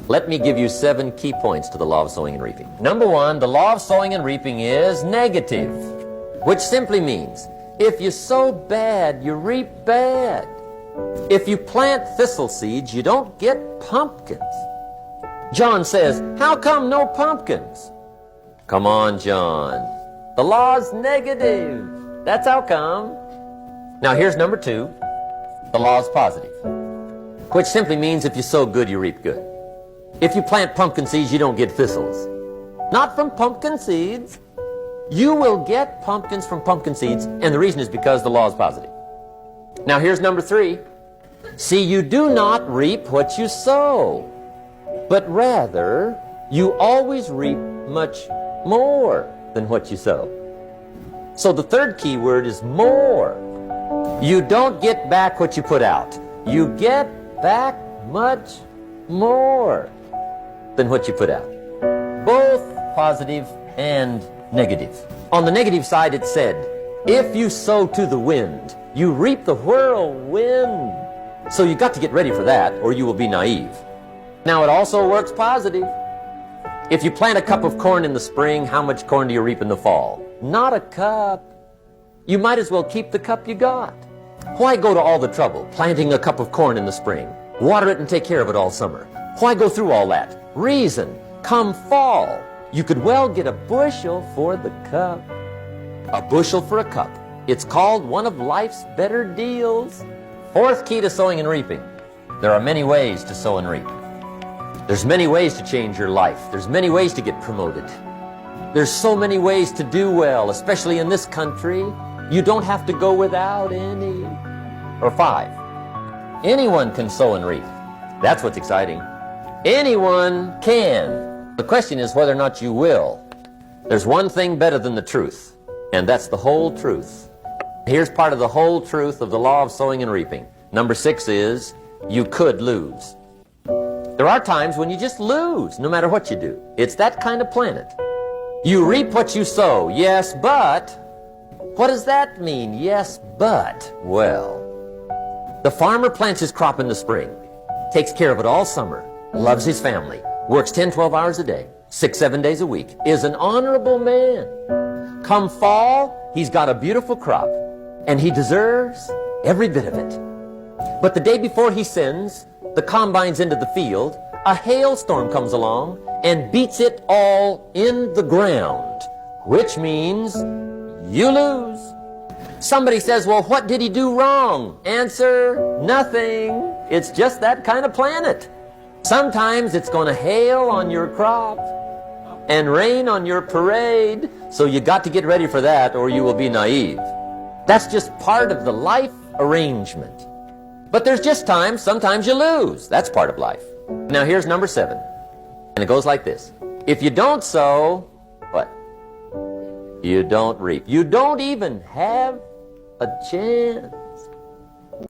Let me give you 7 key points to the law of sowing and reaping. Number 1, the law of sowing and reaping is negative, which simply means if you sow bad, you reap bad. If you plant thistle seeds, you don't get pumpkins. John says, how come no pumpkins? Come on, John. The law's negative. That's how come. Now here's number 2. The law's positive, which simply means if you sow good, you reap good. If you plant pumpkin seeds, you don't get thistles. Not from pumpkin seeds. You will get pumpkins from pumpkin seeds, and the reason is because the law is positive. Now here's number 3. See, you do not reap what you sow, but rather you always reap much more than what you sow. So the third key word is more. You don't get back what you put out. You get back much more than what you put out. Both positive and negative. On the negative side, it said, if you sow to the wind, you reap the whirlwind. So you got to get ready for that, or you will be naive. Now it also works positive. If you plant a cup of corn in the spring, how much corn do you reap in the fall? Not a cup. You might as well keep the cup you got. Why go to all the trouble, planting a cup of corn in the spring? Water it and take care of it all summer. Why go through all that? Reason, come fall, you could well get a bushel for the cup. A bushel for a cup. It's called one of life's better deals. Fourth key to sowing and reaping. There are many ways to sow and reap. There's many ways to change your life. There's many ways to get promoted. There's so many ways to do well, especially in this country. You don't have to go without any. Or 5. Anyone can sow and reap. That's what's exciting. Anyone can. The question is whether or not you will. There's one thing better than the truth, and that's the whole truth. Here's part of the whole truth of the law of sowing and reaping. Number 6 is, you could lose. There are times when you just lose, no matter what you do. It's that kind of planet. You reap what you sow, yes, but... What does that mean, yes, but? Well, the farmer plants his crop in the spring, takes care of it all summer, loves his family, works 10, 12 hours a day, 6, 7 days a week, is an honorable man. Come fall, he's got a beautiful crop, and he deserves every bit of it. But the day before he sends the combines into the field, a hailstorm comes along and beats it all in the ground, which means you lose. Somebody says, well, what did he do wrong? Answer, nothing. It's just that kind of planet. Sometimes it's going to hail on your crop and rain on your parade, so you got to get ready for that or you will be naive. That's just part of the life arrangement. But there's just times, sometimes you lose. That's part of life. Now here's number 7, and it goes like this. If you don't sow, what? You don't reap. You don't even have a chance.